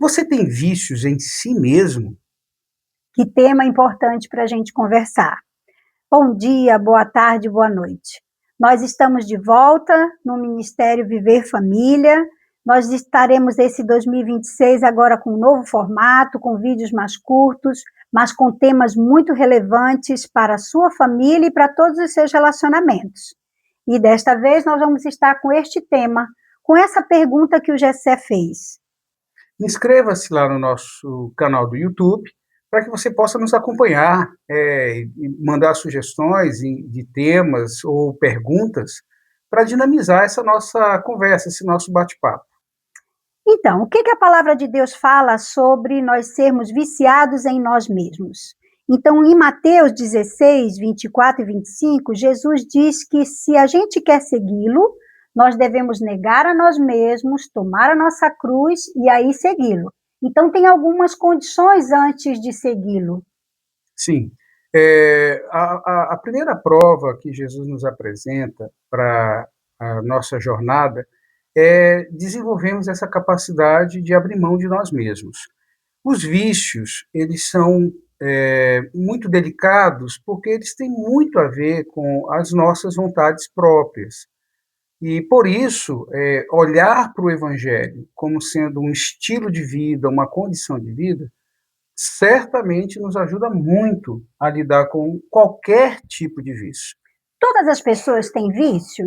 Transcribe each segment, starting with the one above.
Você tem vícios em si mesmo? Que tema importante para a gente conversar. Bom dia, boa tarde, boa noite. Nós estamos de volta no Ministério Viver Família. Nós estaremos esse 2026 agora com um novo formato, com vídeos mais curtos, mas com temas muito relevantes para a sua família e para todos os seus relacionamentos. E desta vez nós vamos estar com este tema, com essa pergunta que o Gessé fez. Inscreva-se lá no nosso canal do YouTube para que você possa nos acompanhar e mandar sugestões de temas ou perguntas para dinamizar essa nossa conversa, esse nosso bate-papo. Então, o que a palavra de Deus fala sobre nós sermos viciados em nós mesmos? Então, em Mateus 16, 24 e 25, Jesus diz que se a gente quer segui-lo, nós devemos negar a nós mesmos, tomar a nossa cruz e aí segui-lo. Então, tem algumas condições antes de segui-lo. Sim, a primeira prova que Jesus nos apresenta para a nossa jornada é desenvolvermos essa capacidade de abrir mão de nós mesmos. Os vícios, eles são muito delicados porque eles têm muito a ver com as nossas vontades próprias. E, por isso, olhar para o Evangelho como sendo um estilo de vida, uma condição de vida, certamente nos ajuda muito a lidar com qualquer tipo de vício. Todas as pessoas têm vício?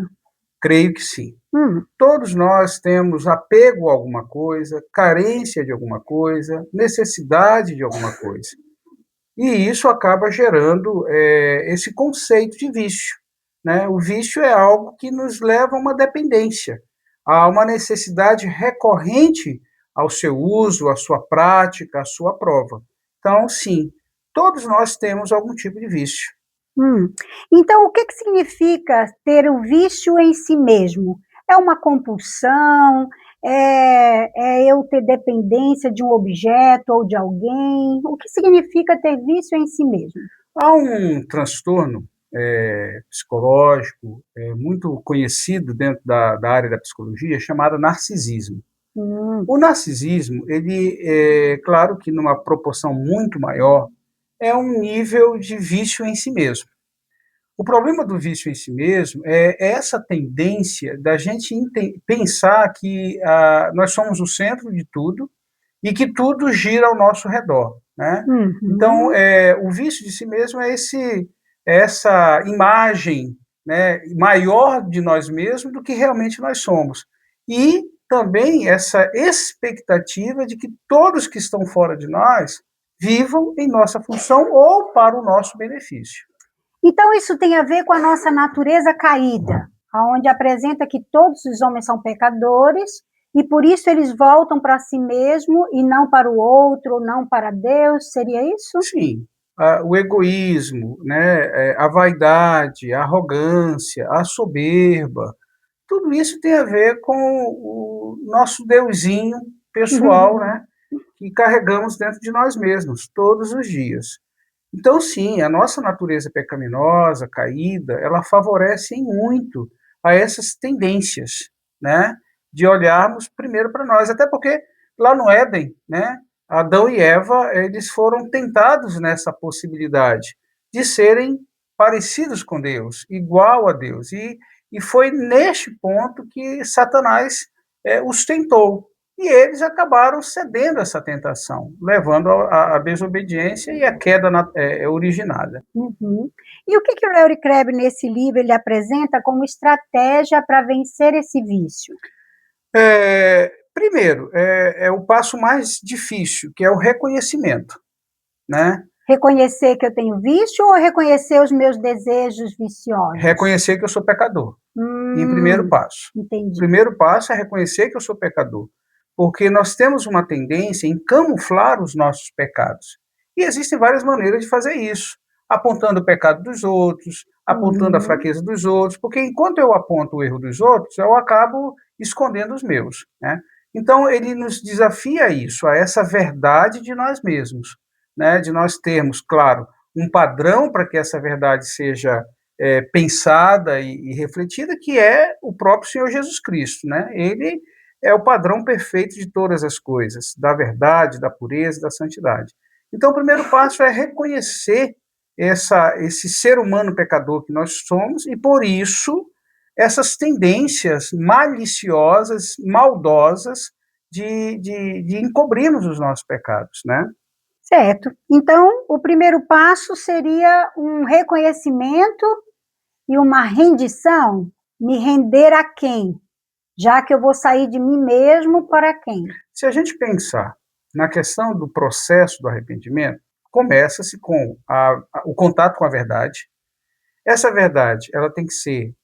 Creio que sim. Hum. Todos nós temos apego a alguma coisa, carência de alguma coisa, necessidade de alguma coisa. E isso acaba gerando esse conceito de vício, né? O vício é algo que nos leva a uma dependência, a uma necessidade recorrente ao seu uso, à sua prática, à sua prova. Então, sim, todos nós temos algum tipo de vício. Então, o que significa ter o vício em si mesmo? É uma compulsão? É eu ter dependência de um objeto ou de alguém? O que significa ter vício em si mesmo? Há um transtorno psicológico muito conhecido dentro da área da psicologia chamado narcisismo. O narcisismo, ele é claro que numa proporção muito maior, é um nível de vício em si mesmo. O problema do vício em si mesmo é essa tendência da gente pensar que nós somos o centro de tudo e que tudo gira ao nosso redor, né? Então, o vício de si mesmo é essa imagem, né, maior de nós mesmos do que realmente nós somos. E também essa expectativa de que todos que estão fora de nós vivam em nossa função ou para o nosso benefício. Então, isso tem a ver com a nossa natureza caída, onde apresenta que todos os homens são pecadores e por isso eles voltam para si mesmo e não para o outro, não para Deus, seria isso? Sim, o egoísmo, né, a vaidade, a arrogância, a soberba, tudo isso tem a ver com o nosso deusinho pessoal, né, que carregamos dentro de nós mesmos todos os dias. Então, sim, a nossa natureza pecaminosa, caída, ela favorece muito a essas tendências, né, de olharmos primeiro para nós, até porque lá no Éden, né, Adão e Eva, eles foram tentados nessa possibilidade de serem parecidos com Deus, igual a Deus, e foi neste ponto que Satanás os tentou, e eles acabaram cedendo a essa tentação, levando à desobediência e à queda originada. E o que o Eury Crabb, nesse livro, ele apresenta como estratégia para vencer esse vício? Primeiro, é o passo mais difícil, que é o reconhecimento, né? Reconhecer que eu tenho vício ou reconhecer os meus desejos viciosos? Reconhecer que eu sou pecador, em primeiro passo. Entendi. O primeiro passo é reconhecer que eu sou pecador, porque nós temos uma tendência em camuflar os nossos pecados. E existem várias maneiras de fazer isso, apontando o pecado dos outros, apontando a fraqueza dos outros, porque enquanto eu aponto o erro dos outros, eu acabo escondendo os meus, né? Então, ele nos desafia a isso, a essa verdade de nós mesmos, né? De nós termos, claro, um padrão para que essa verdade seja pensada e refletida, que é o próprio Senhor Jesus Cristo, né? Ele é o padrão perfeito de todas as coisas, da verdade, da pureza, da santidade. Então, o primeiro passo é reconhecer esse ser humano pecador que nós somos e, por isso, essas tendências maliciosas, maldosas de encobrirmos os nossos pecados, né? Certo. Então, o primeiro passo seria um reconhecimento e uma rendição. Me render a quem? Já que eu vou sair de mim mesmo para quem? Se a gente pensar na questão do processo do arrependimento, começa-se com o contato com a verdade. Essa verdade ela tem que ser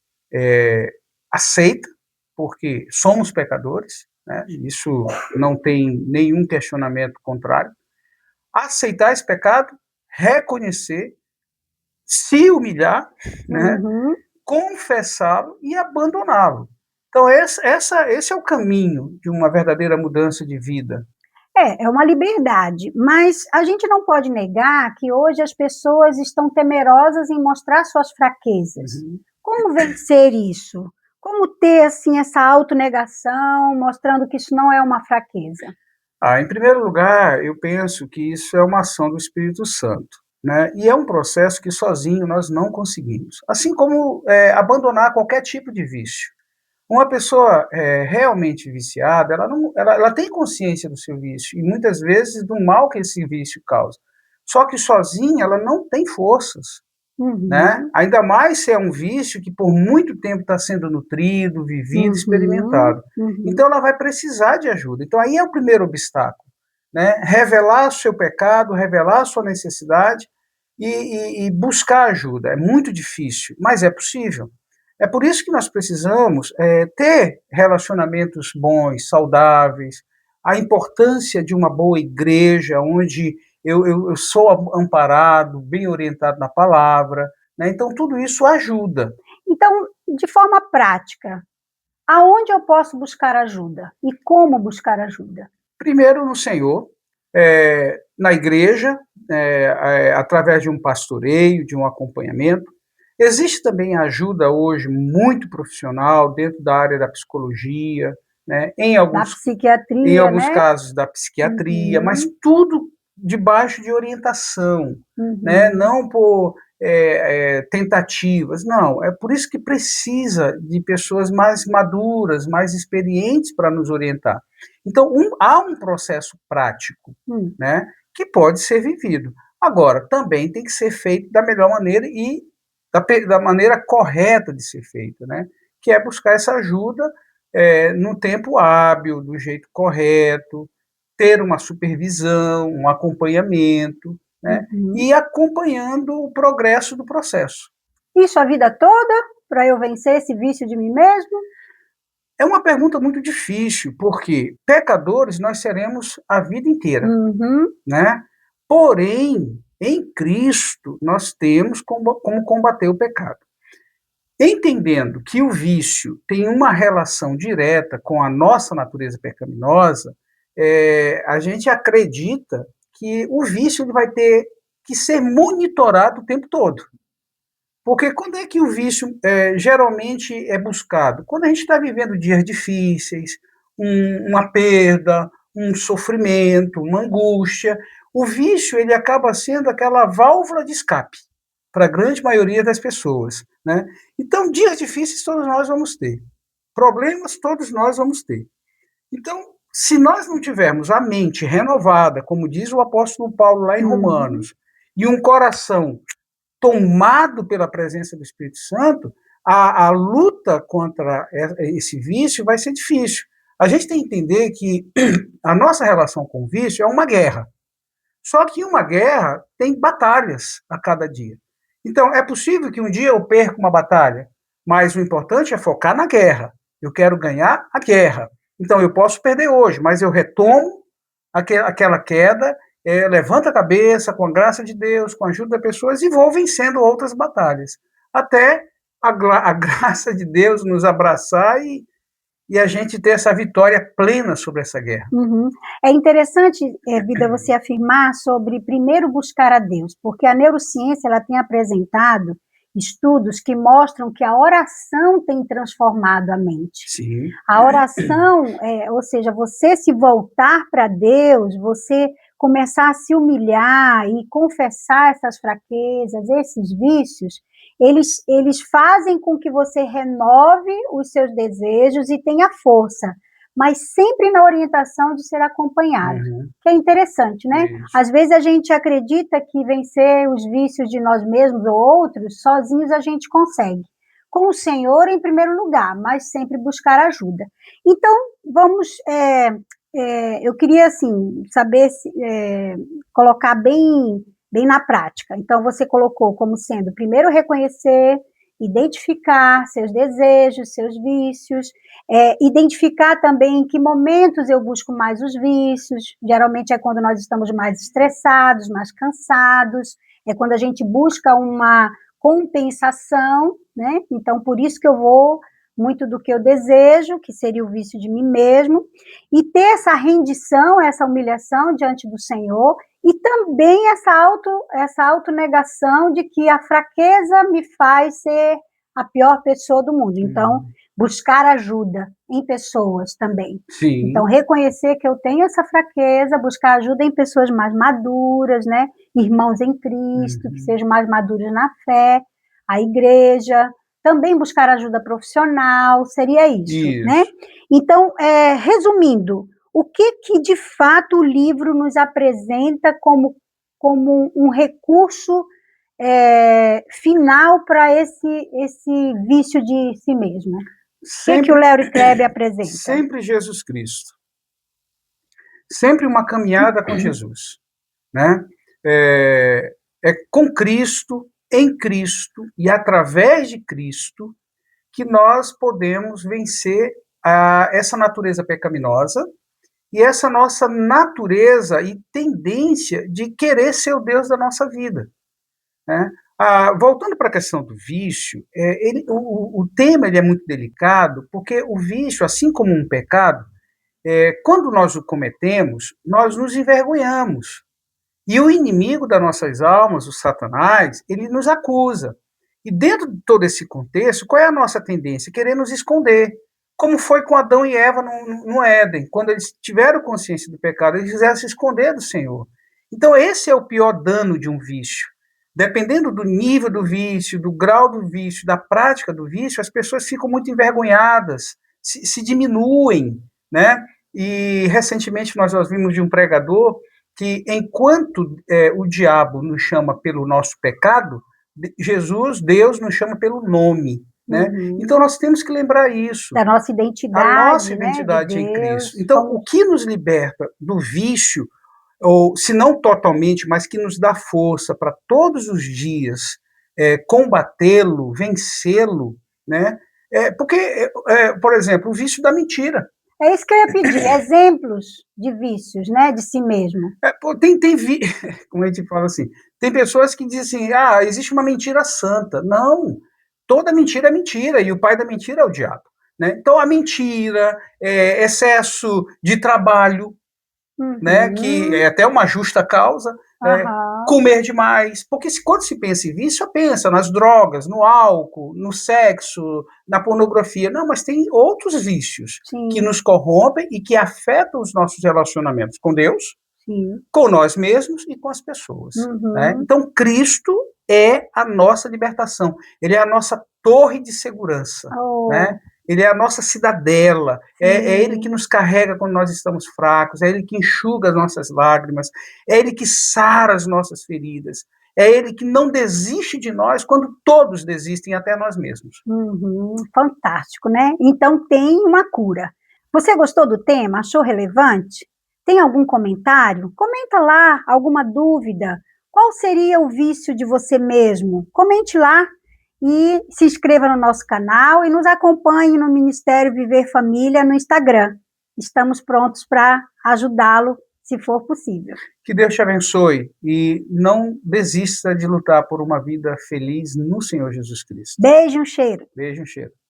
aceita, porque somos pecadores, né? Isso não tem nenhum questionamento contrário. Aceitar esse pecado, reconhecer, se humilhar, né? Uhum. Confessá-lo e abandoná-lo. Então, esse é o caminho de uma verdadeira mudança de vida. É uma liberdade, mas a gente não pode negar que hoje as pessoas estão temerosas em mostrar suas fraquezas. Uhum. Como vencer isso? Como ter, assim, essa autonegação, mostrando que isso não é uma fraqueza? Em primeiro lugar, eu penso que isso é uma ação do Espírito Santo, né? E é um processo que sozinho nós não conseguimos. Assim como abandonar qualquer tipo de vício. Uma pessoa realmente viciada, ela tem consciência do seu vício e muitas vezes do mal que esse vício causa. Só que sozinha ela não tem forças, né? Uhum, Ainda mais se é um vício que por muito tempo está sendo nutrido, vivido, uhum, experimentado. uhum. Então ela vai precisar de ajuda. Então aí é o primeiro obstáculo, né? Revelar o seu pecado, revelar a sua necessidade e buscar ajuda. É muito difícil, mas é possível. É por isso que nós precisamos ter relacionamentos bons, saudáveis, a importância de uma boa igreja, onde eu sou amparado, bem orientado na palavra, né? Então, tudo isso ajuda. Então, de forma prática, aonde eu posso buscar ajuda? E como buscar ajuda? Primeiro, no Senhor, na igreja, através de um pastoreio, de um acompanhamento. Existe também ajuda hoje muito profissional dentro da área da psicologia, né? Da Em psiquiatria, alguns né? casos da psiquiatria, mas Uhum, tudo debaixo de orientação, né? uhum, Não por tentativas, não. É por isso que precisa de pessoas mais maduras, mais experientes para nos orientar. Então, há um processo prático, hum. né? Que pode ser vivido. Agora, também tem que ser feito da melhor maneira e da maneira correta de ser feito, né? Que é buscar essa ajuda no tempo hábil, do jeito correto, ter uma supervisão, um acompanhamento, né? Uhum. E acompanhando o progresso do processo. Isso a vida toda, para eu vencer esse vício de mim mesmo? É uma pergunta muito difícil, porque pecadores nós seremos a vida inteira, Uhum, né? Porém, em Cristo, nós temos como combater o pecado. Entendendo que o vício tem uma relação direta com a nossa natureza pecaminosa, a gente acredita que o vício ele vai ter que ser monitorado o tempo todo. Porque quando é que o vício geralmente é buscado? Quando a gente está vivendo dias difíceis, uma perda, um sofrimento, uma angústia. O vício ele acaba sendo aquela válvula de escape para a grande maioria das pessoas, né? Então, dias difíceis todos nós vamos ter. Problemas todos nós vamos ter. Então, se nós não tivermos a mente renovada, como diz o apóstolo Paulo lá em uhum. Romanos, e um coração tomado pela presença do Espírito Santo, a luta contra esse vício vai ser difícil. A gente tem que entender que a nossa relação com o vício é uma guerra. Só que uma guerra tem batalhas a cada dia. Então, é possível que um dia eu perca uma batalha, mas o importante é focar na guerra. Eu quero ganhar a guerra. Então, eu posso perder hoje, mas eu retomo aquela queda, levanto a cabeça com a graça de Deus, com a ajuda das pessoas e vou vencendo outras batalhas. Até a graça de Deus nos abraçar e a gente ter essa vitória plena sobre essa guerra. Uhum. É interessante, Vida, você afirmar sobre primeiro buscar a Deus, porque a neurociência ela tem apresentado estudos que mostram que a oração tem transformado a mente. Sim. A oração, ou seja, você se voltar para Deus, você começar a se humilhar e confessar essas fraquezas, esses vícios, eles fazem com que você renove os seus desejos e tenha força, mas sempre na orientação de ser acompanhado, que é interessante, né? Isso. Às vezes a gente acredita que vencer os vícios de nós mesmos ou outros, sozinhos a gente consegue. Com o Senhor em primeiro lugar, mas sempre buscar ajuda. Então, vamos... eu queria, assim, saber, colocar bem na prática. Então, você colocou como sendo, primeiro, reconhecer, identificar seus desejos, seus vícios, identificar também em que momentos eu busco mais os vícios, geralmente é quando nós estamos mais estressados, mais cansados, é quando a gente busca uma compensação, né? Então, por isso que eu vou muito do que eu desejo, que seria o vício de mim mesmo, e ter essa rendição, essa humilhação diante do Senhor, e também essa autonegação de que a fraqueza me faz ser a pior pessoa do mundo. Então, buscar ajuda em pessoas também. Sim. Então, reconhecer que eu tenho essa fraqueza, buscar ajuda em pessoas mais maduras, né? Irmãos em Cristo, que sejam mais maduros na fé, a igreja, também buscar ajuda profissional, seria isso, né? Então, resumindo, o que de fato o livro nos apresenta como um recurso final para esse vício de si mesmo? O que o Larry Crabb apresenta? Sempre Jesus Cristo. Sempre uma caminhada com Jesus, né? É com Cristo, em Cristo e através de Cristo que nós podemos vencer essa natureza pecaminosa e essa nossa natureza e tendência de querer ser o Deus da nossa vida, né? Voltando para a questão do vício, o tema ele é muito delicado, porque o vício, assim como um pecado, quando nós o cometemos, nós nos envergonhamos. E o inimigo das nossas almas, o Satanás, ele nos acusa. E dentro de todo esse contexto, qual é a nossa tendência? Querer nos esconder. Como foi com Adão e Eva no Éden. Quando eles tiveram consciência do pecado, eles quiseram se esconder do Senhor. Então esse é o pior dano de um vício. Dependendo do nível do vício, do grau do vício, da prática do vício, as pessoas ficam muito envergonhadas, se diminuem, né? E recentemente nós ouvimos de um pregador que enquanto o diabo nos chama pelo nosso pecado, Jesus, Deus, nos chama pelo nome, né? Então nós temos que lembrar isso. Da nossa identidade, a nossa identidade, né, em Cristo. Então, o que nos liberta do vício, ou se não totalmente, mas que nos dá força para todos os dias combatê-lo, vencê-lo, né? Porque, por exemplo, o vício da mentira. É isso que eu ia pedir, exemplos de vícios, né, de si mesmo. Como a gente fala assim, tem pessoas que dizem assim, existe uma mentira santa. Não, toda mentira é mentira, e o pai da mentira é o diabo, né? Então a mentira, excesso de trabalho, né, que é até uma justa causa, comer demais, porque quando se pensa em vício, pensa nas drogas, no álcool, no sexo, na pornografia. Não, mas tem outros vícios que nos corrompem e que afetam os nossos relacionamentos com Deus, com nós mesmos e com as pessoas. Né? Então, Cristo é a nossa libertação. Ele é a nossa torre de segurança, né? Ele é a nossa cidadela, é Ele que nos carrega quando nós estamos fracos, é Ele que enxuga as nossas lágrimas, é Ele que sara as nossas feridas, é Ele que não desiste de nós quando todos desistem, até nós mesmos. Fantástico, né? Então tem uma cura. Você gostou do tema? Achou relevante? Tem algum comentário? Comenta lá, alguma dúvida? Qual seria o vício de você mesmo? Comente lá. E se inscreva no nosso canal e nos acompanhe no Ministério Viver Família no Instagram. Estamos prontos para ajudá-lo, se for possível. Que Deus te abençoe e não desista de lutar por uma vida feliz no Senhor Jesus Cristo. Beijo, um cheiro. Beijo, um cheiro.